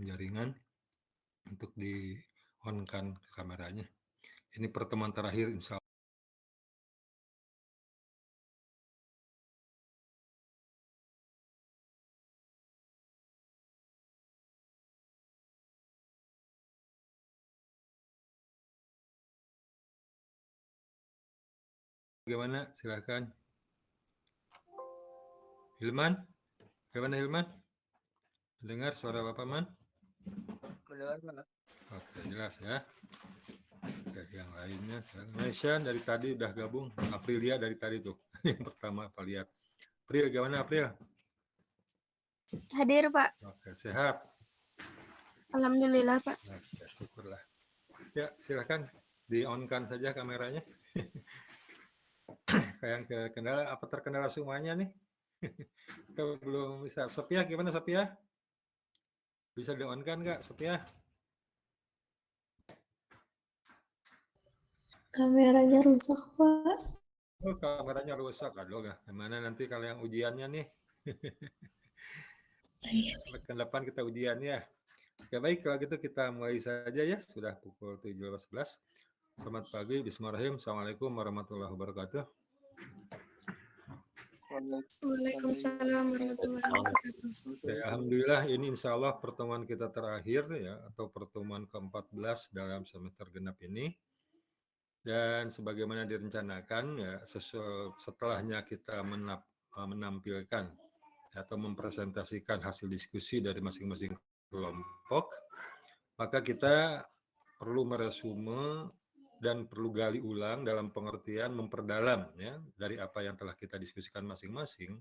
jaringan untuk di-on-kan kameranya. Ini pertemuan terakhir insya Allah. Bagaimana? Silakan. Hilman? Bagaimana Hilman? Dengar suara Bapak Man? Mendengar Pak. Oke, jelas ya. Oke, yang lainnya. Neshan dari tadi udah gabung. Aprilia dari tadi tuh. Yang pertama apa lihat. April, gimana April? Hadir Pak. Oke, sehat. Alhamdulillah Pak. Oke, syukurlah. Ya, silakan di-on-kan saja kameranya. Kayak ke kendala, apa terkendala semuanya nih? Kita belum bisa. Sophia, gimana Sophia? Bisa di-on-kan nggak Sophia? Kameranya rusak, Pak. Oh, kameranya rusak. Aduh, gimana nanti kalau yang ujiannya nih? Pekan depan kita ujian ya. Ya baik, kalau gitu kita mulai saja ya. Sudah pukul 17.11. Selamat pagi, bismillahirrahmanirrahim. Assalamualaikum warahmatullahi wabarakatuh. Waalaikumsalam warahmatullahi wabarakatuh. Alhamdulillah ini insya Allah pertemuan kita terakhir ya, atau pertemuan ke-14 dalam semester genap ini. Dan sebagaimana direncanakan ya, setelahnya kita menampilkan atau mempresentasikan hasil diskusi dari masing-masing kelompok, maka kita perlu meresume dan perlu gali ulang dalam pengertian memperdalam ya dari apa yang telah kita diskusikan masing-masing.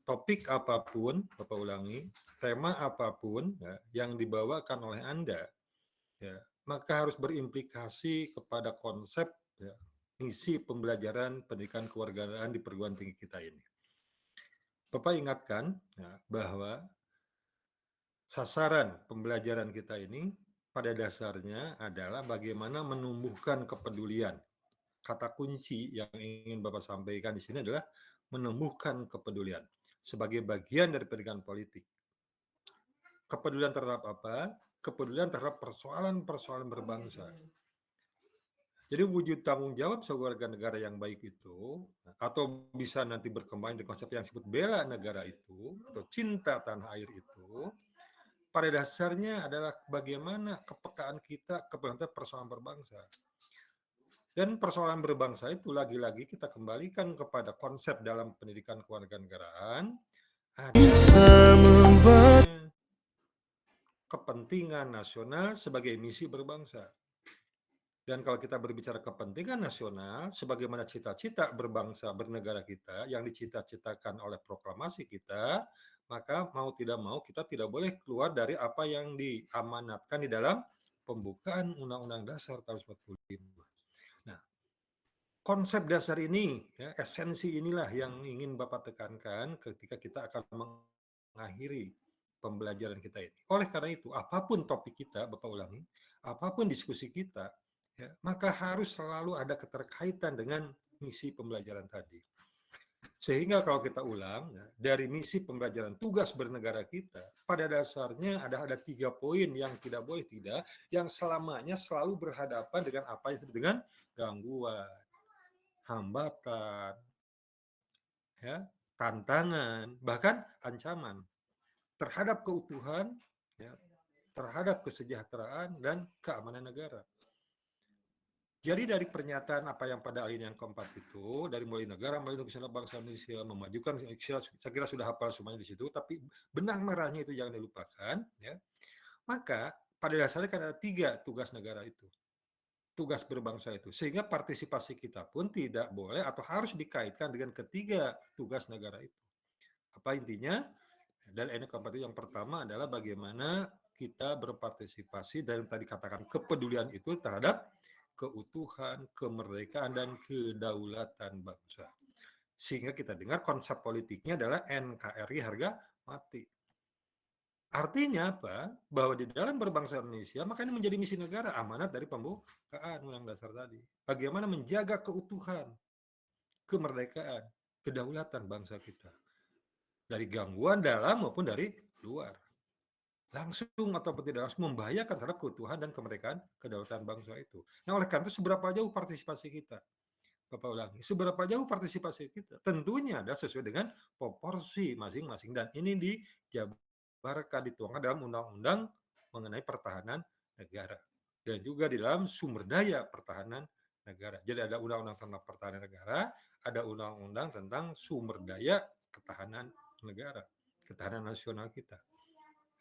Topik apapun, Bapak ulangi, tema apapun ya, yang dibawakan oleh Anda, ya, maka harus berimplikasi kepada konsep ya, misi pembelajaran pendidikan kewarganegaraan di perguruan tinggi kita ini. Bapak ingatkan ya, bahwa sasaran pembelajaran kita ini pada dasarnya adalah bagaimana menumbuhkan kepedulian. Kata kunci yang ingin Bapak sampaikan di sini adalah menumbuhkan kepedulian sebagai bagian dari pendidikan politik. Kepedulian terhadap apa? Kepedulian terhadap persoalan-persoalan berbangsa. Jadi wujud tanggung jawab sebagai warga negara yang baik itu, atau bisa nanti berkembang dengan konsep yang disebut bela negara itu, atau cinta tanah air itu, pada dasarnya adalah bagaimana kepekaan kita kepada persoalan berbangsa. Dan persoalan berbangsa itu lagi-lagi kita kembalikan kepada konsep dalam pendidikan kewarganegaraan, ada kepentingan nasional sebagai misi berbangsa. Dan kalau kita berbicara kepentingan nasional, sebagaimana cita-cita berbangsa, bernegara kita, yang dicita-citakan oleh proklamasi kita, maka mau tidak mau kita tidak boleh keluar dari apa yang diamanatkan di dalam pembukaan Undang-Undang Dasar tahun 45. Nah, konsep dasar ini, ya, esensi inilah yang ingin Bapak tekankan ketika kita akan mengakhiri pembelajaran kita ini. Oleh karena itu, apapun topik kita, Bapak ulangi, apapun diskusi kita, ya, maka harus selalu ada keterkaitan dengan misi pembelajaran tadi. Sehingga kalau kita ulang, ya, dari misi pembelajaran tugas bernegara kita, pada dasarnya ada 3 poin yang tidak boleh tidak, yang selamanya selalu berhadapan dengan apa yang disebut dengan gangguan, hambatan, ya, tantangan, bahkan ancaman terhadap keutuhan, ya, terhadap kesejahteraan dan keamanan negara. Jadi dari pernyataan apa yang pada alinea yang keempat itu, dari mulai negara, melindungi keselamatan bangsa Indonesia, memajukan, saya kira sudah hafal semuanya di situ, tapi benang merahnya itu jangan dilupakan, ya. Maka pada dasarnya kan ada 3 tugas negara itu, tugas berbangsa itu, sehingga partisipasi kita pun tidak boleh atau harus dikaitkan dengan ketiga tugas negara itu. Apa intinya? Dan ini keempat itu yang pertama adalah bagaimana kita berpartisipasi dan tadi katakan kepedulian itu terhadap keutuhan, kemerdekaan, dan kedaulatan bangsa. Sehingga kita dengar konsep politiknya adalah NKRI harga mati. Artinya apa? Bahwa di dalam berbangsa Indonesia, maka ini menjadi misi negara, amanat dari pembukaan Undang Dasar tadi. Bagaimana menjaga keutuhan, kemerdekaan, kedaulatan bangsa kita. Dari gangguan dalam maupun dari luar. langsung ataupun tidak langsung membahayakan terhadap keutuhan dan kemerdekaan kedaulatan bangsa itu. Nah, oleh karena itu seberapa jauh partisipasi kita? Bapak ulangi, seberapa jauh partisipasi kita? Tentunya ada sesuai dengan proporsi masing-masing dan ini dijabarkan dituangkan dalam undang-undang mengenai pertahanan negara dan juga di dalam sumber daya pertahanan negara. Jadi ada undang-undang tentang pertahanan negara, ada undang-undang tentang sumber daya ketahanan negara, ketahanan nasional kita.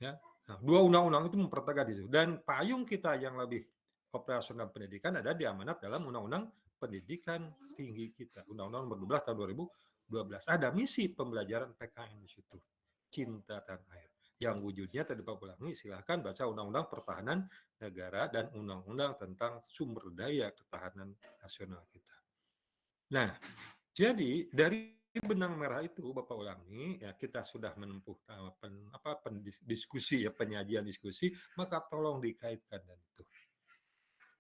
Ya, nah, dua undang-undang itu mempertegas itu dan payung kita yang lebih operasional pendidikan ada diamanat dalam undang-undang pendidikan tinggi kita, Undang-Undang Nomor 12 tahun 2012. Ada misi pembelajaran PKN di situ, cinta tanah air. Yang wujudnya tadi Pak ulangi, silahkan baca Undang-Undang Pertahanan Negara dan Undang-Undang tentang sumber daya ketahanan nasional kita. Nah, jadi dari benang merah itu Bapak ulangi, ya kita sudah menempuh diskusi ya, penyajian diskusi, maka tolong dikaitkan dan itu.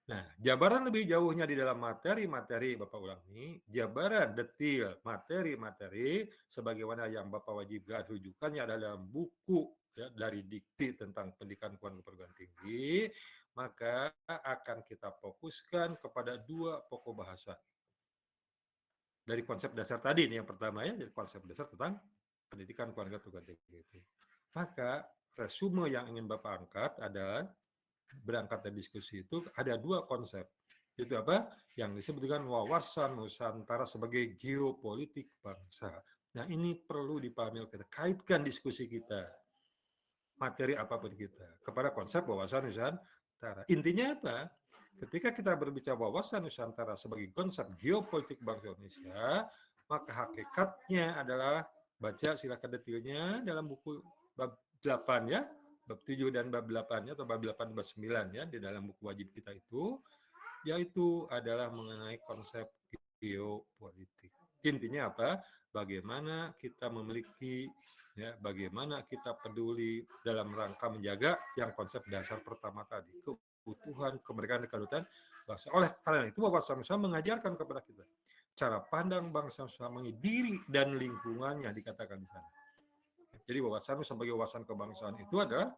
Nah, jabaran lebih jauhnya di dalam materi-materi Bapak ulangi, jabaran detail materi-materi sebagaimana yang Bapak wajibkan rujukannya adalah dalam buku ya, dari dikti tentang pendidikan keluarga perguruan tinggi, maka akan kita fokuskan kepada dua pokok bahasa. Dari konsep dasar tadi nih yang pertama ya, dari konsep dasar tentang pendidikan keluarga perguruan tinggi itu. Maka resume yang ingin Bapak angkat adalah berangkat dari diskusi itu ada dua konsep. Itu apa? Yang disebut dengan wawasan Nusantara sebagai geopolitik bangsa. Nah, ini perlu dipahami kita. Kaitkan diskusi kita, materi apapun kita, kepada konsep wawasan Nusantara. Intinya apa? Ketika kita berbicara wawasan Nusantara sebagai konsep geopolitik bangsa Indonesia, maka hakikatnya adalah baca silakan detailnya dalam buku bab 8 ya, bab 7 dan bab 8-nya atau bab 8 bab 9 ya di dalam buku wajib kita itu, yaitu adalah mengenai konsep geopolitik. Intinya apa? Bagaimana kita memiliki ya, bagaimana kita peduli dalam rangka menjaga yang konsep dasar pertama tadi, keutuhan, kemerdekaan dan kedaulatan bangsa. Oleh karena itu, Bapak Samsa mengajarkan kepada kita cara pandang bangsa mengenai diri dan lingkungannya dikatakan di sana. Jadi wawasan sebagai wawasan kebangsaan itu adalah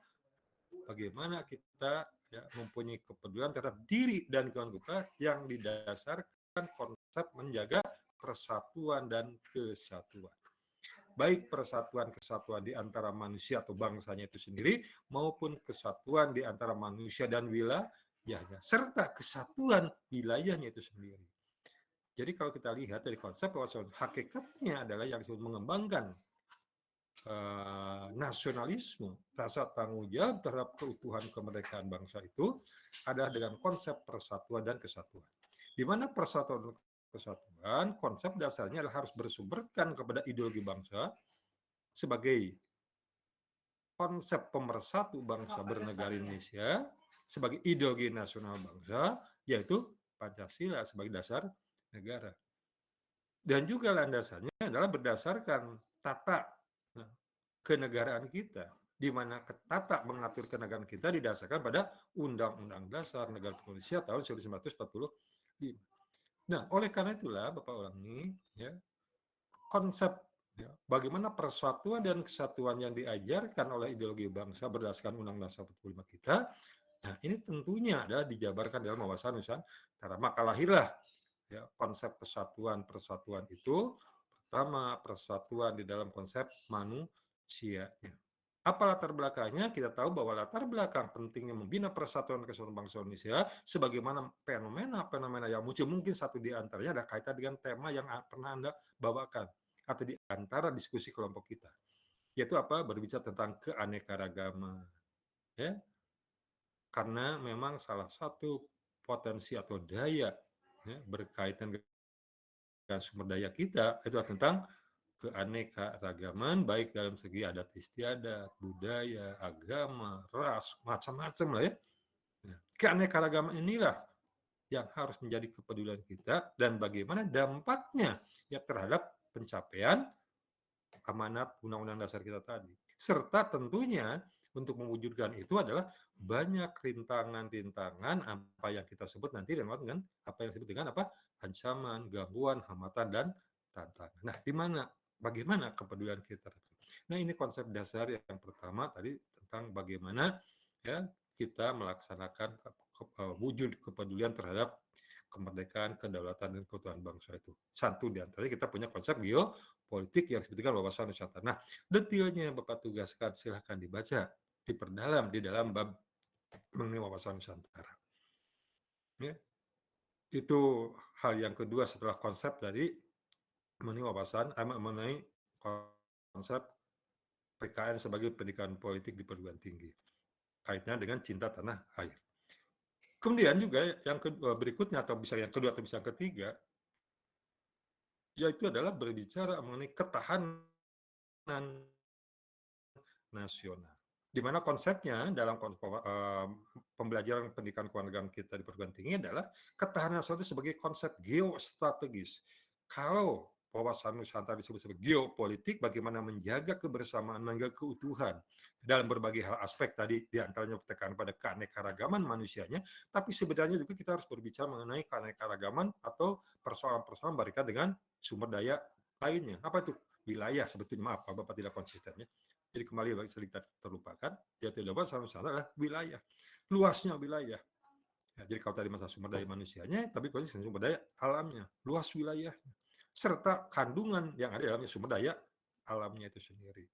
bagaimana kita ya, mempunyai kepedulian terhadap diri dan lingkungan kita yang didasarkan konsep menjaga persatuan dan kesatuan. Baik persatuan kesatuan di antara manusia atau bangsanya itu sendiri maupun kesatuan di antara manusia dan wilayahnya serta kesatuan wilayahnya itu sendiri. Jadi kalau kita lihat dari konsep wawasan hakikatnya adalah yang disebut mengembangkan nasionalisme, rasa tanggung jawab terhadap keutuhan kemerdekaan bangsa itu adalah dengan konsep persatuan dan kesatuan. Di mana persatuan dan kesatuan, konsep dasarnya adalah harus bersumberkan kepada ideologi bangsa sebagai konsep pemersatu bangsa bernegara Indonesia, sebagai ideologi nasional bangsa, yaitu Pancasila sebagai dasar negara. Dan juga landasannya adalah berdasarkan tata kenegaraan kita, di mana tata mengatur kenegaraan kita didasarkan pada Undang-Undang Dasar Negara Indonesia tahun 1945. Nah, oleh karena itulah Bapak ulangi, ya, konsep ya, bagaimana persatuan dan kesatuan yang diajarkan oleh ideologi bangsa berdasarkan Undang-Undang 1945 kita, nah ini tentunya adalah dijabarkan dalam wawasan Nusantara. Maka lahirlah ya, konsep persatuan itu. Pertama, persatuan di dalam konsep manusianya. Apa latar belakangnya? Kita tahu bahwa latar belakang pentingnya membina persatuan kesatuan bangsa Indonesia sebagaimana fenomena yang muncul, mungkin satu di antaranya ada kaitan dengan tema yang pernah Anda bawakan atau di antara diskusi kelompok kita. Yaitu apa? Berbicara tentang keanekaragaman. Ya. Karena memang salah satu potensi atau daya ya, berkaitan dengan sumber daya kita itu tentang keanekaragaman baik dalam segi adat istiadat, budaya, agama, ras, macam-macam lah ya. Keanekaragaman inilah yang harus menjadi kepedulian kita dan bagaimana dampaknya ya terhadap pencapaian amanat Undang-Undang Dasar kita tadi. Serta tentunya untuk mewujudkan itu adalah banyak rintangan-rintangan apa yang kita sebut nanti dengan apa yang disebut dengan apa ancaman, gangguan, hambatan dan tantangan. Nah, di mana bagaimana kepedulian kita? Nah, ini konsep dasar yang pertama tadi tentang bagaimana ya kita melaksanakan wujud kepedulian terhadap kemerdekaan, kedaulatan, dan keutuhan bangsa itu. Satu di antaranya kita punya konsep geopolitik yang disebutkan wawasan Nusantara. Nah, detailnya yang Bapak tugaskan silahkan dibaca, diperdalam di dalam bab mengenai wawasan Nusantara. Ya. Itu hal yang kedua setelah konsep dari mengenai konsep PKN sebagai pendidikan politik di perguruan tinggi. Kaitnya dengan cinta tanah air. Kemudian juga yang kedua berikutnya atau bisa yang kedua atau bisa yang ketiga, yaitu adalah berbicara mengenai ketahanan nasional. Di mana konsepnya dalam pembelajaran pendidikan kewarganegaraan kita di perguruan tinggi adalah ketahanan nasional itu sebagai konsep geostrategis. Kalau wawasan Nusantara disebut sebagai geopolitik, bagaimana menjaga kebersamaan, menjaga keutuhan dalam berbagai hal aspek tadi, diantaranya tekanan pada keanekaragaman manusianya, tapi sebenarnya juga kita harus berbicara mengenai keanekaragaman atau persoalan-persoalan berkaitan dengan sumber daya lainnya. Apa itu? Wilayah sebetulnya, maaf Bapak tidak konsisten ya. Jadi kembali sedikit terlupakan, yaitu wawasan Nusantara adalah wilayah, luasnya wilayah. Ya, jadi kalau tadi masalah sumber daya manusianya, tapi kalau sumber daya alamnya, luas wilayahnya, serta kandungan yang ada dalamnya sumber daya alamnya itu sendiri.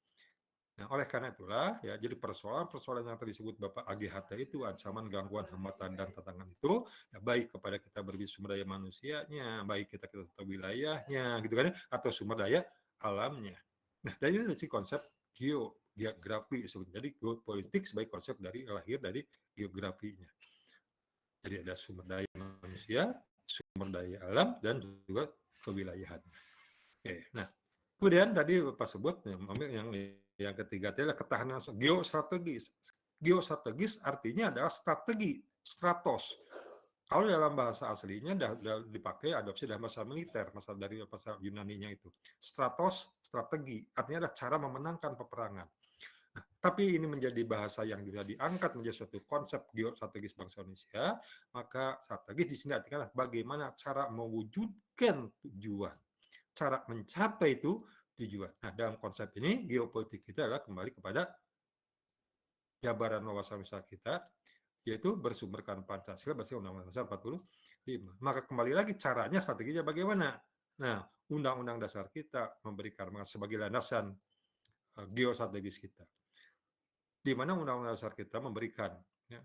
Nah, oleh karena itulah, ya, jadi persoalan-persoalan yang tadi disebut Bapak AGHT itu, ancaman, gangguan, hambatan, dan tantangan itu, ya, baik kepada kita berbicara sumber daya manusianya, baik kita wilayahnya, gitu kan, atau sumber daya alamnya. Nah, dari itu konsep geografi, jadi geopolitik sebagai konsep dari lahir dari geografinya. Jadi ada sumber daya manusia, sumber daya alam, dan juga kewilayahan. Oke, nah kemudian tadi Bapak sebut yang ketiga adalah ketahanan geostrategis. Geostrategis artinya adalah strategi, stratos. Kalau dalam bahasa aslinya dipakai adopsi dalam bahasa militer, dari bahasa Yunani-nya itu. Stratos, strategi, artinya adalah cara memenangkan peperangan. Nah, tapi ini menjadi bahasa yang juga diangkat menjadi suatu konsep geostrategis bangsa Indonesia, maka strategis di sini artinya bagaimana cara mewujudkan tujuan, cara mencapai itu tujuan. Nah, dalam konsep ini geopolitik kita adalah kembali kepada jabaran wawasan besar kita, yaitu bersumberkan Pancasila berdasarkan Undang-Undang Dasar 45. Maka kembali lagi caranya, strateginya bagaimana? Nah, Undang-Undang Dasar kita memberikan sebagai landasan geostrategis kita. Di mana Undang-Undang Dasar kita memberikan ya,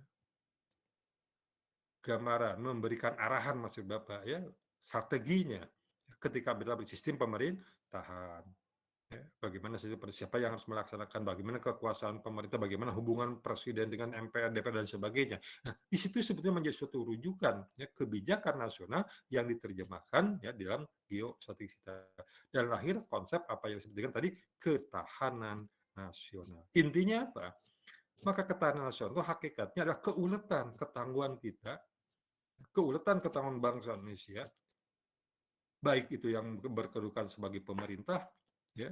gambaran, memberikan arahan maksud Bapak ya, strateginya ketika kita bersistem pemerintahan. Ya, bagaimana siapa yang harus melaksanakan, bagaimana kekuasaan pemerintah, bagaimana hubungan presiden dengan MPR, DPR dan sebagainya. Nah, di situ sebetulnya menjadi suatu rujukan ya, kebijakan nasional yang diterjemahkan ya di dalam geostrategis kita. Dan lahir konsep apa yang disebutkan tadi, ketahanan nasional. Intinya apa? Maka ketahanan nasional itu hakikatnya adalah keuletan, ketangguhan kita, ketangguhan bangsa Indonesia, baik itu yang berkedudukan sebagai pemerintah, ya,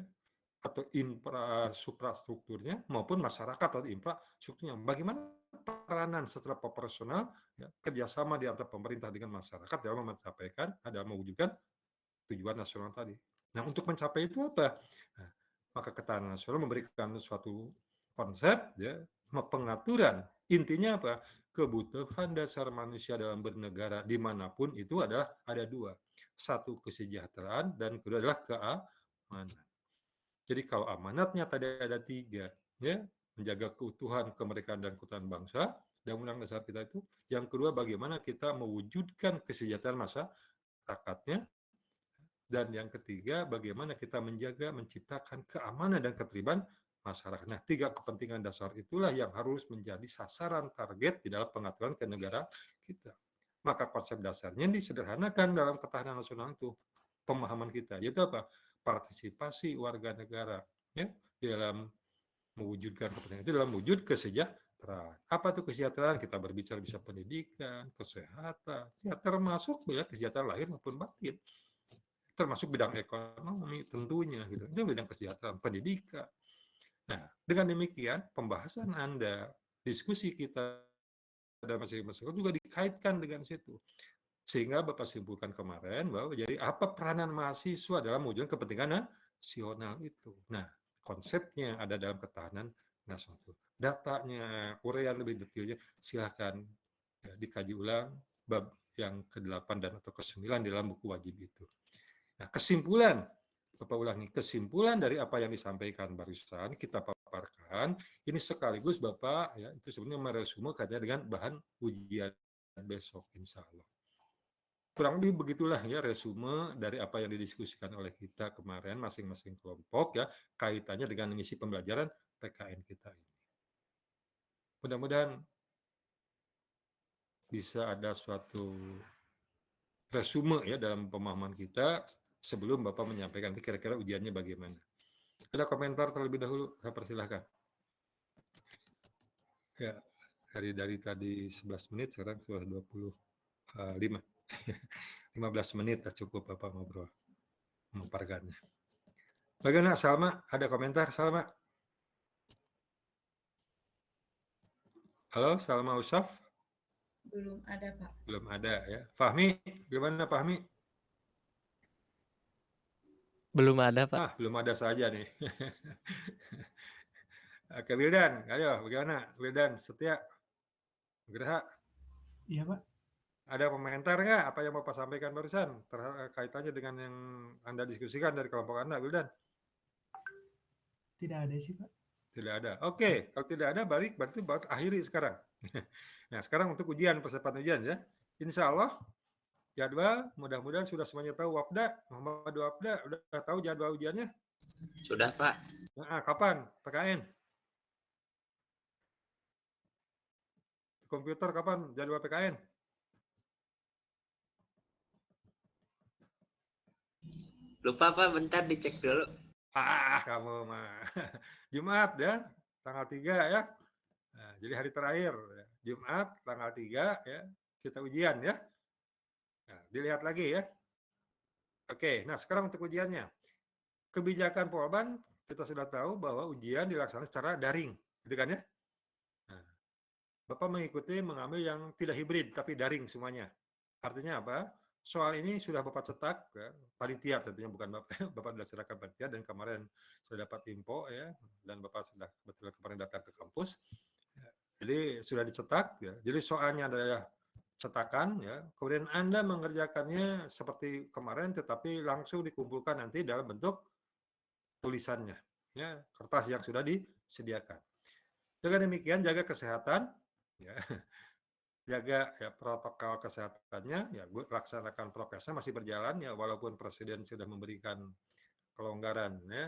atau infrastrukturnya maupun masyarakat atau infrastrukturnya. Bagaimana peranan secara proporsional ya, kerjasama di antara pemerintah dengan masyarakat dalam mewujudkan tujuan nasional tadi. Nah, untuk mencapai itu apa? Nah, maka ketahanan nasional memberikan suatu konsep, ya, pengaturan. Intinya apa? Kebutuhan dasar manusia dalam bernegara dimanapun itu adalah ada dua. Satu, kesejahteraan, dan kedua adalah keamanan. Jadi kalau amanatnya tadi ada tiga, ya, menjaga keutuhan, kemerdekaan, dan keutuhan bangsa, dan Undang-Undang Dasar kita itu. Yang kedua, bagaimana kita mewujudkan kesejahteraan masyarakatnya. Dan yang ketiga, bagaimana kita menjaga, menciptakan keamanan dan ketertiban masyarakat. Nah, tiga kepentingan dasar itulah yang harus menjadi sasaran target di dalam pengaturan kenegaraan kita. Maka konsep dasarnya disederhanakan dalam ketahanan nasional itu. Pemahaman kita, yaitu apa? Partisipasi warga negara ya, dalam mewujudkan kepentingan itu dalam wujud kesejahteraan. Apa itu kesejahteraan? Kita berbicara bisa pendidikan, kesehatan, ya termasuk ya kesejahteraan lahir maupun batin, termasuk bidang ekonomi tentunya gitu. Itu bidang kesejahteraan, pendidikan. Nah, dengan demikian pembahasan Anda, diskusi kita dalam masing-masing juga dikaitkan dengan situ. Sehingga Bapak simpulkan kemarin bahwa jadi apa peranan mahasiswa dalam mewujudkan kepentingan nasional itu. Nah, konsepnya ada dalam ketahanan Nah, suatu datanya, uraian lebih detailnya silahkan ya, dikaji ulang bab yang ke-8 dan atau ke-9 dalam buku wajib itu. Nah, kesimpulan, Bapak ulangi, kesimpulan dari apa yang disampaikan barusan kita paparkan, ini sekaligus Bapak ya itu sebenarnya meresume kaitannya dengan bahan ujian besok insya Allah. Kurang lebih begitulah ya resume dari apa yang didiskusikan oleh kita kemarin masing-masing kelompok ya kaitannya dengan misi pembelajaran PKN kita ini. Mudah-mudahan bisa ada suatu resume ya dalam pemahaman kita sebelum Bapak menyampaikan kira-kira ujiannya bagaimana. Ada komentar terlebih dahulu, saya persilahkan. Ya, dari tadi 11 menit sekarang sudah 25. 15 menit cukup Bapak ngobrol memaparkannya. Bagaimana Salma? Ada komentar Salma? Halo Salma Usaf? Belum ada, Pak. Belum ada ya. Fahmi, gimana Fahmi? Belum ada, Pak. Belum ada saja nih. Oke, Wildan, ayo bagaimana? Wildan, Setia, Graha. Iya, Pak. Ada komentar nggak apa yang Bapak sampaikan barusan kaitannya dengan yang Anda diskusikan dari kelompok Anda, Wildan? Tidak ada sih, Pak. Tidak ada. Oke, kalau tidak ada berarti akhiri sekarang. Nah, sekarang untuk ujian, persiapan ujian ya. Insya Allah jadwal mudah-mudahan sudah semuanya tahu Wafda, Muhammad Wafda udah tahu jadwal ujiannya? Sudah, Pak. Nah, kapan? PKN? Komputer kapan jadwal PKN? Lupa, Pak. Bentar dicek dulu. Kamu mah. Jumat ya, tanggal 3 ya. Nah, jadi hari terakhir, Jumat tanggal 3 ya, kita ujian ya. Nah, dilihat lagi ya. Oke, nah sekarang untuk ujiannya. Kebijakan Polban, kita sudah tahu bahwa ujian dilaksanakan secara daring, gitu kan ya. Nah, Bapak mengambil yang tidak hibrid, tapi daring semuanya. Artinya apa? Soal ini sudah Bapak cetak, ya, panitia tentunya bukan Bapak, Bapak sudah serahkan panitia dan kemarin sudah dapat info ya, dan Bapak sudah kebetulan kemarin datang ke kampus. Jadi sudah dicetak ya. Jadi soalnya adalah cetakan ya. Kemudian Anda mengerjakannya seperti kemarin tetapi langsung dikumpulkan nanti dalam bentuk tulisannya ya, kertas yang sudah disediakan. Dengan demikian jaga kesehatan ya. Jaga ya protokol kesehatannya ya, laksanakan prokesnya masih berjalan ya walaupun presiden sudah memberikan kelonggaran ya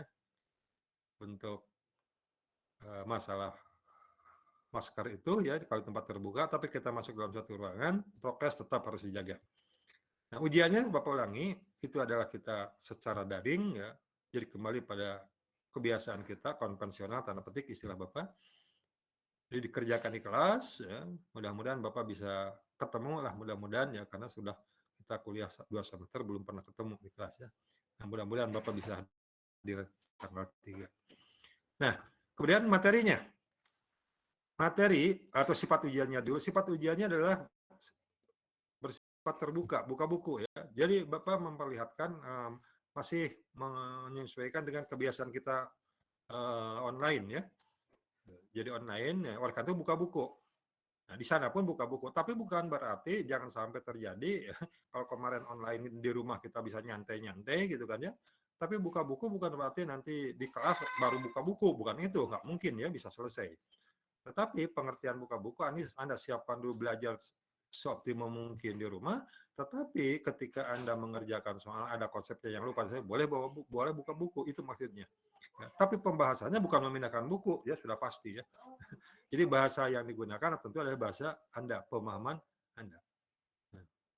untuk masalah masker itu ya kalau tempat terbuka, tapi kita masuk dalam satu ruangan, prokes tetap harus dijaga. Nah, ujiannya Bapak ulangi, itu adalah kita secara daring ya, jadi kembali pada kebiasaan kita konvensional tanda petik istilah Bapak. Jadi dikerjakan di kelas ya, mudah-mudahan Bapak bisa ketemu lah mudah-mudahan ya karena sudah kita kuliah 2 semester belum pernah ketemu di kelas ya. Nah, mudah-mudahan Bapak bisa hadir tanggal 3. Nah, kemudian materinya. Materi atau sifat ujiannya dulu. Sifat ujiannya adalah bersifat terbuka, buka buku ya. Jadi Bapak memperlihatkan masih menyesuaikan dengan kebiasaan kita online ya. Jadi online ya, oleh karena itu buka buku. Nah, di sana pun buka buku, tapi bukan berarti jangan sampai terjadi ya, kalau kemarin online di rumah kita bisa nyantai-nyantai gitu kan ya. Tapi buka buku bukan berarti nanti di kelas baru buka buku, bukan itu, nggak mungkin ya bisa selesai. Tetapi pengertian buka buku Anda siapkan dulu belajar seoptimal mungkin di rumah, tetapi ketika Anda mengerjakan soal ada konsepnya yang lupa, saya boleh buka buku, itu maksudnya. Ya, tapi pembahasannya bukan memindahkan buku, ya sudah pasti ya. Jadi bahasa yang digunakan tentu adalah bahasa Anda, pemahaman Anda.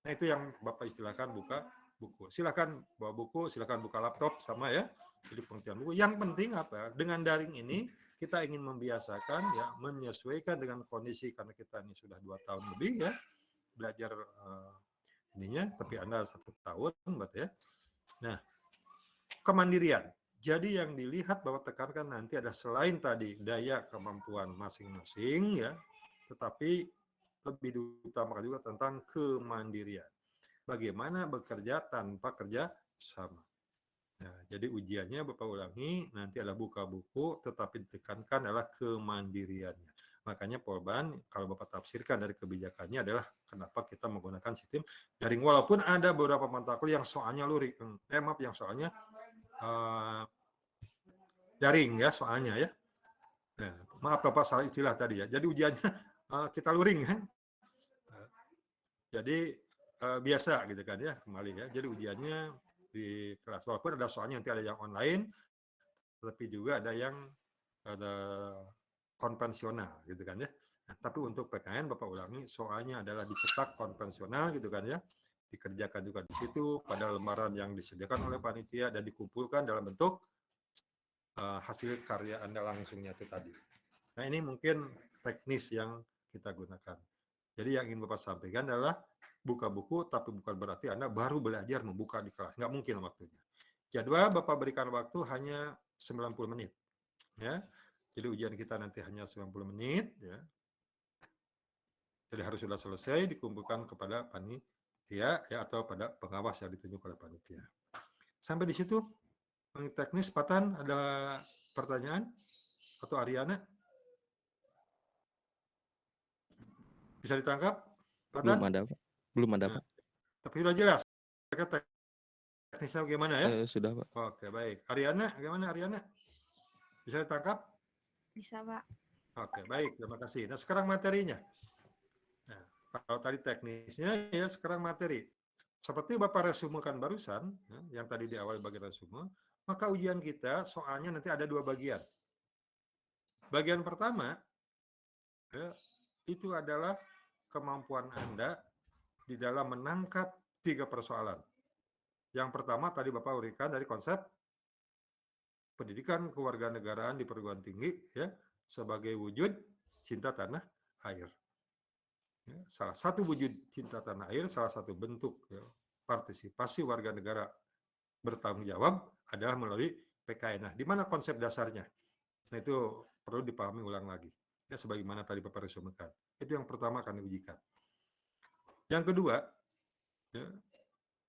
Nah itu yang Bapak istilahkan buka buku. Silakan bawa buku, silakan buka laptop sama ya. Jadi pengertian buku. Yang penting apa? Dengan daring ini kita ingin membiasakan ya, menyesuaikan dengan kondisi karena kita ini sudah 2 tahun lebih ya belajar ininya, tapi Anda 1 tahun berarti ya. Nah, kemandirian. Jadi yang dilihat bahwa tekankan nanti ada selain tadi daya kemampuan masing-masing ya, tetapi lebih diutamakan juga tentang kemandirian. Bagaimana bekerja tanpa kerja sama. Nah, jadi ujiannya Bapak ulangi, nanti adalah buka buku, tetapi ditekankan adalah kemandiriannya. Makanya Polban, kalau Bapak tafsirkan dari kebijakannya adalah kenapa kita menggunakan sistem daring. Walaupun ada beberapa mata kuliah yang soalnya luring, yang soalnya daring ya soalnya ya. Nah, maaf Bapak salah istilah tadi ya. Jadi ujiannya kita luring ya. Jadi biasa gitu kan ya kembali ya. Jadi ujiannya di kelas walaupun ada soalnya nanti ada yang online, tapi juga ada yang konvensional gitu kan ya. Nah, tapi untuk PKN Bapak ulangi soalnya adalah dicetak konvensional gitu kan ya. Dikerjakan juga di situ pada lembaran yang disediakan oleh panitia dan dikumpulkan dalam bentuk hasil karya Anda langsungnya itu tadi. Nah ini mungkin teknis yang kita gunakan. Jadi yang ingin Bapak sampaikan adalah buka buku, tapi bukan berarti Anda baru belajar membuka di kelas. Nggak mungkin waktunya. Jadwal Bapak berikan waktu hanya 90 menit. Ya. Jadi ujian kita nanti hanya 90 menit. Ya. Jadi harus sudah selesai dikumpulkan kepada panitia ya, atau pada pengawas yang ditunjuk oleh panitia. Sampai di situ teknis, Patan, ada pertanyaan? Atau Ariana? Bisa ditangkap? Patan? Belum ada, Pak. Tapi sudah jelas. Teknisnya bagaimana ya? Sudah, Pak. Oke, baik. Ariana, bagaimana Ariana? Bisa ditangkap? Bisa, Pak. Oke, baik. Terima kasih. Nah, sekarang materinya. Nah, kalau tadi teknisnya, ya sekarang materi. Seperti Bapak resumekan barusan, ya, yang tadi di awal bagian resume, maka ujian kita soalnya nanti ada 2 bagian. Bagian pertama, ya, itu adalah kemampuan Anda di dalam menangkap 3 persoalan. Yang pertama tadi Bapak berikan dari konsep pendidikan kewarganegaraan di perguruan tinggi ya sebagai wujud cinta tanah air. Ya, salah satu wujud cinta tanah air, salah satu bentuk ya, partisipasi warga negara bertanggung jawab adalah melalui PKN. Nah, di mana konsep dasarnya? Nah, itu perlu dipahami ulang lagi. Ya, sebagaimana tadi Bapak resumekan. Itu yang pertama akan diujikan. Yang kedua, ya,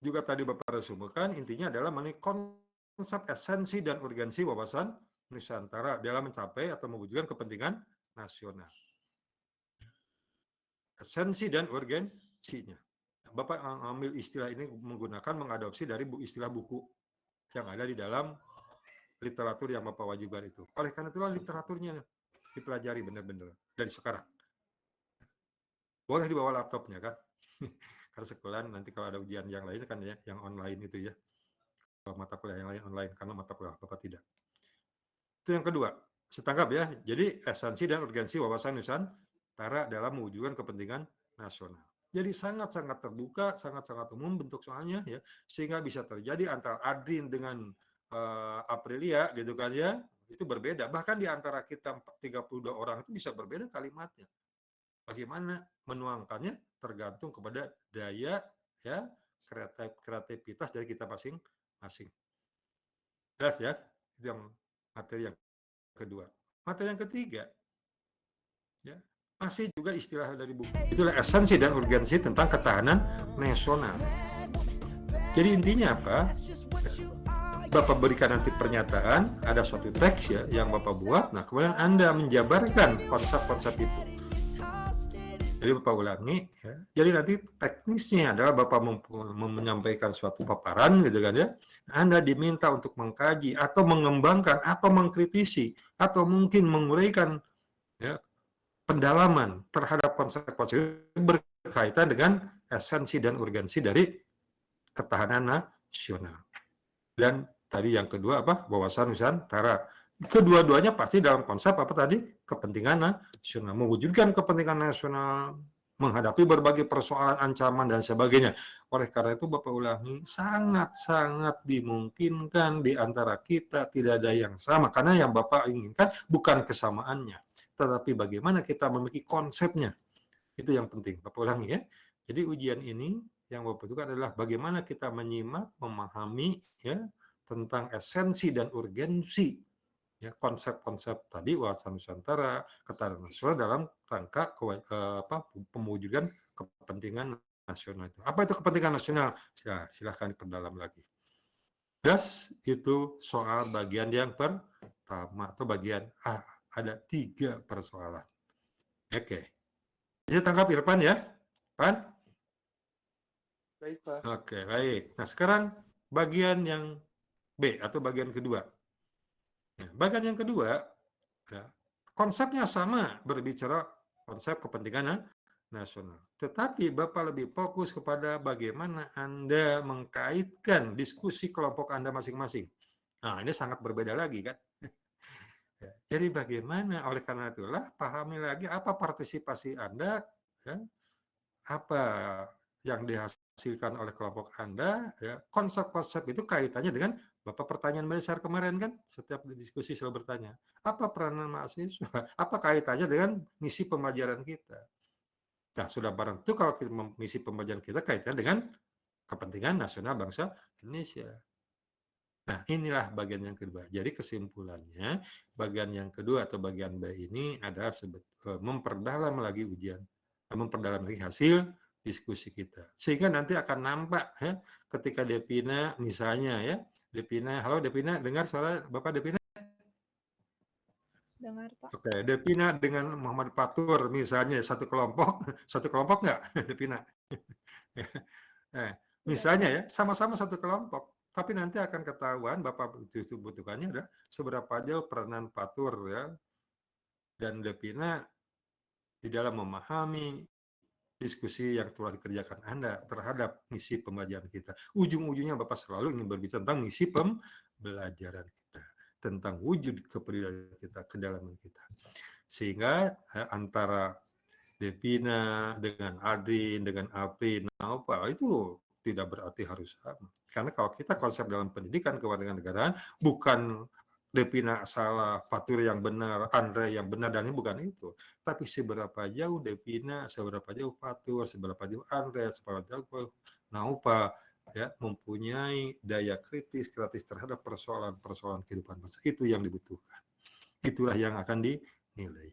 juga tadi Bapak resumekan, intinya adalah mengenai konsep esensi dan urgensi wawasan Nusantara dalam mencapai atau mewujudkan kepentingan nasional. Esensi dan urgensinya. Bapak ambil istilah ini mengadopsi dari istilah buku yang ada di dalam literatur yang Bapak wajibkan itu. Oleh karena itulah literaturnya dipelajari benar-benar dari sekarang. Boleh dibawa laptopnya kan? Karena sekolah nanti kalau ada ujian yang lain kan ya, yang online itu ya. Kalau mata kuliah yang lain online, karena mata kuliah Bapak tidak. Itu yang kedua. Setangkap ya. Jadi esensi dan urgensi wawasan Nusantara dalam mewujudkan kepentingan nasional. Jadi sangat-sangat terbuka, sangat-sangat umum bentuk soalnya ya, sehingga bisa terjadi antara Adrin dengan Aprilia gitu kan ya, itu berbeda. Bahkan di antara kita 32 orang itu bisa berbeda kalimatnya. Bagaimana menuangkannya tergantung kepada daya ya kreativitas dari kita masing-masing. Jelas ya? Itu yang materi yang kedua. Materi yang ketiga ya, masih juga istilah dari buku. Itulah esensi dan urgensi tentang ketahanan nasional. Jadi intinya apa? Bapak berikan nanti pernyataan, ada suatu teks ya yang Bapak buat, nah kemudian Anda menjabarkan konsep-konsep itu. Jadi Bapak ulangi ya. Jadi nanti teknisnya adalah Bapak menyampaikan suatu paparan gitu kan ya. Anda diminta untuk mengkaji atau mengembangkan atau mengkritisi atau mungkin menguraikan ya pendalaman terhadap konsep-konsep berkaitan dengan esensi dan urgensi dari ketahanan nasional. Dan tadi yang kedua apa? Wawasan Nusantara. Kedua-duanya pasti dalam konsep apa tadi? Kepentingan nasional. Mewujudkan kepentingan nasional, menghadapi berbagai persoalan, ancaman, dan sebagainya. Oleh karena itu Bapak ulangi, sangat-sangat dimungkinkan di antara kita tidak ada yang sama. Karena yang Bapak inginkan bukan kesamaannya, tetapi bagaimana kita memiliki konsepnya. Itu yang penting. Bapak ulangi ya. Jadi ujian ini yang Bapak butuhkan adalah bagaimana kita menyimak, memahami ya tentang esensi dan urgensi ya konsep-konsep tadi wawasan Nusantara, ketahanan nasional dalam rangka pemewujudan kepentingan nasional itu. Apa itu kepentingan nasional? Silahkan diperdalam lagi. itu soal bagian yang pertama atau bagian A. Ada 3 persoalan. Oke. Bisa tangkap Irfan ya? Pan? Baik, Pak. Oke, baik. Nah, sekarang bagian yang B atau bagian kedua. Nah, bagian yang kedua, ya, konsepnya sama, berbicara konsep kepentingan nasional. Tetapi Bapak lebih fokus kepada bagaimana Anda mengkaitkan diskusi kelompok Anda masing-masing. Nah, ini sangat berbeda lagi kan? Ya, jadi bagaimana, oleh karena itulah pahami lagi apa partisipasi Anda, ya, apa yang dihasilkan oleh kelompok Anda, ya, konsep-konsep itu kaitannya dengan Bapak pertanyaan besar kemarin kan, setiap diskusi selalu bertanya, apa peranan mahasiswa, apa kaitannya dengan misi pembelajaran kita. Nah, sudah barang itu kalau misi pembelajaran kita kaitannya dengan kepentingan nasional bangsa Indonesia. Nah, inilah bagian yang kedua. Jadi kesimpulannya, bagian yang kedua atau bagian B ini adalah memperdalam lagi ujian, memperdalam lagi hasil diskusi kita. Sehingga nanti akan nampak ya, ketika Devina misalnya ya, Devina, halo Devina, dengar suara Bapak Devina? Dengar, Pak. Oke, Devina dengan Muhammad Fatur misalnya satu kelompok nggak Devina? Misalnya ya, sama-sama satu kelompok. Tapi nanti akan ketahuan Bapak butuhkannya adalah seberapa jauh peranan Fatur ya dan Devina di dalam memahami diskusi yang telah dikerjakan Anda terhadap misi pembelajaran kita. Ujung-ujungnya Bapak selalu ingin berbicara tentang misi pembelajaran kita, tentang wujud kepedulian kita, kedalaman kita. Sehingga antara Devina dengan Adin, dengan Apri, Naupa itu tidak berarti harus sama. Karena kalau kita konsep dalam pendidikan kewarganegaraan, bukan Devina salah, Fatur yang benar, Andre yang benar, dan ini bukan itu. Tapi seberapa jauh Devina, seberapa jauh Fatur, seberapa jauh Andre, seberapa jauh Naupa, ya, mempunyai daya kritis terhadap persoalan-persoalan kehidupan bangsa. Itu yang dibutuhkan. Itulah yang akan dinilai.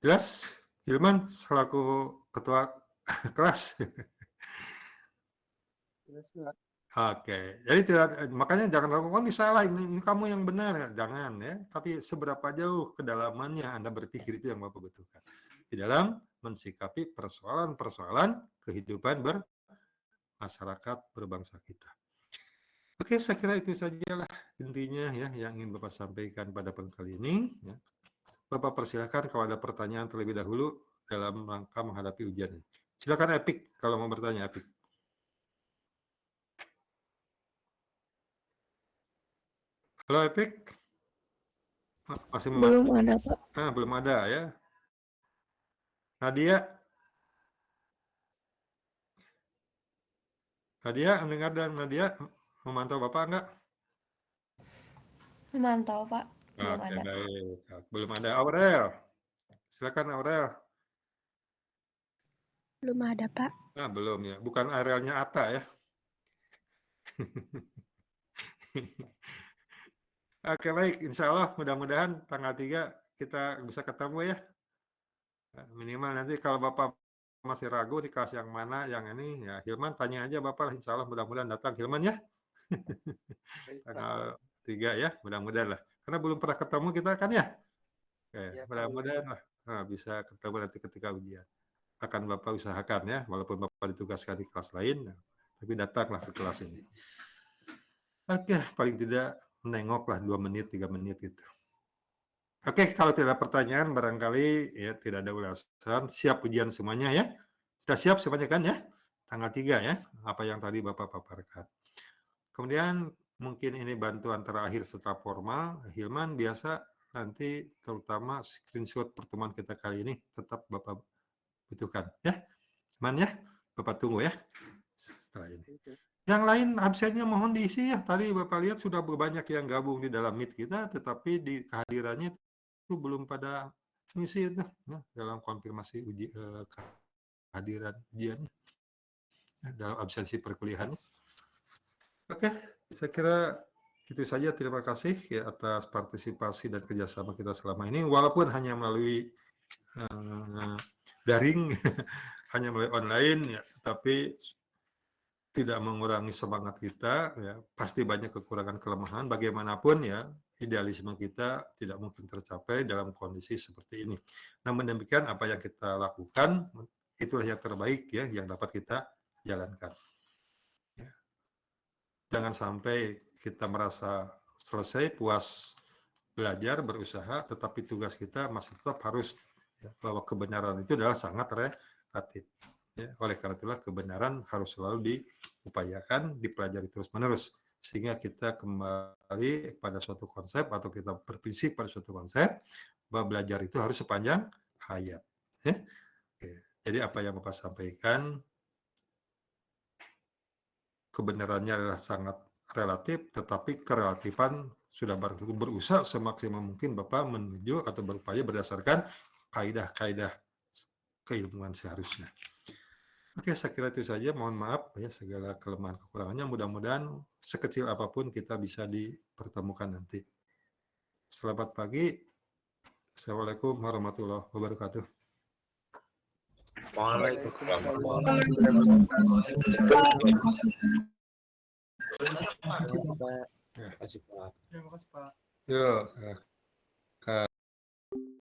Jelas? Hilman selaku ketua kelas. Oke, jadi tidak, makanya jangan lakukan ini salah, ini kamu yang benar, jangan ya. Tapi seberapa jauh kedalamannya Anda berpikir itu yang Bapak butuhkan di dalam mensikapi persoalan-persoalan kehidupan bermasyarakat berbangsa kita. Oke, saya kira itu sajalah intinya ya yang ingin Bapak sampaikan pada kali ini. Ya. Bapak persilakan kalau ada pertanyaan terlebih dahulu dalam rangka menghadapi ujian ini. Silakan Epik kalau mau bertanya, Epik. Halo Epik. Masih Belum ada, Pak. belum ada ya. Nadia. Nadia, mendengar dan Nadia memantau Bapak enggak? Memantau, Pak. Belum Oke, ada. baik. Belum ada. Aurel. Silakan Aurel. Belum ada, Pak. Belum ya. Bukan Aurelnya Atta ya. Oke, baik. Insya Allah mudah-mudahan tanggal 3 kita bisa ketemu ya. Minimal nanti kalau Bapak masih ragu di kelas yang mana, yang ini, ya Hilman tanya aja Bapak, insya Allah mudah-mudahan datang Hilman ya. Tanggal 3 ya, mudah-mudahan lah. Karena belum pernah ketemu kita kan ya. Oke, mudah-mudahan lah bisa ketemu nanti ketika ujian. Akan Bapak usahakan ya, walaupun Bapak ditugaskan di kelas lain, tapi datanglah ke kelas ini. Oke, paling tidak menengoklah 2 menit, 3 menit itu. Oke, kalau tidak ada pertanyaan, barangkali ya tidak ada ulasan. Siap ujian semuanya ya? Sudah siap semuanya kan ya? Tanggal 3 ya, apa yang tadi Bapak paparkan. Kemudian mungkin ini bantuan terakhir setelah formal. Hilman biasa nanti terutama screenshot pertemuan kita kali ini tetap Bapak butuhkan ya. Aman ya? Bapak tunggu ya setelah ini. Yang lain absennya mohon diisi ya. Tadi Bapak lihat sudah banyak yang gabung di dalam Meet kita, tetapi di kehadirannya itu belum pada ngisi itu ya, dalam konfirmasi kehadiran ujiannya ya, dalam absensi perkuliahannya. Oke, saya kira itu saja. Terima kasih ya atas partisipasi dan kerjasama kita selama ini, walaupun hanya melalui daring, hanya melalui online, ya, tapi tidak mengurangi semangat kita, ya, pasti banyak kekurangan kelemahan. Bagaimanapun ya, idealisme kita tidak mungkin tercapai dalam kondisi seperti ini. Namun demikian, apa yang kita lakukan itulah yang terbaik ya, yang dapat kita jalankan. Ya. Jangan sampai kita merasa selesai, puas belajar, berusaha, tetapi tugas kita masih tetap harus ya, bahwa kebenaran itu adalah sangat relatif. Ya, oleh karena itulah kebenaran harus selalu diupayakan, dipelajari terus-menerus, sehingga kita kembali pada suatu konsep atau kita berprinsip pada suatu konsep bahwa belajar itu harus sepanjang hayat. Ya. Oke. Jadi apa yang Bapak sampaikan, kebenarannya adalah sangat relatif, tetapi kerelatifan sudah berusaha semaksimal mungkin Bapak menuju atau berupaya berdasarkan kaidah-kaidah keilmuan seharusnya. Oke, saya kira itu saja. Mohon maaf ya segala kelemahan kekurangannya. Mudah-mudahan sekecil apapun kita bisa dipertemukan nanti. Selamat pagi. Assalamualaikum warahmatullahi wabarakatuh. Waalaikumsalam. Terima kasih, Pak. Yuk.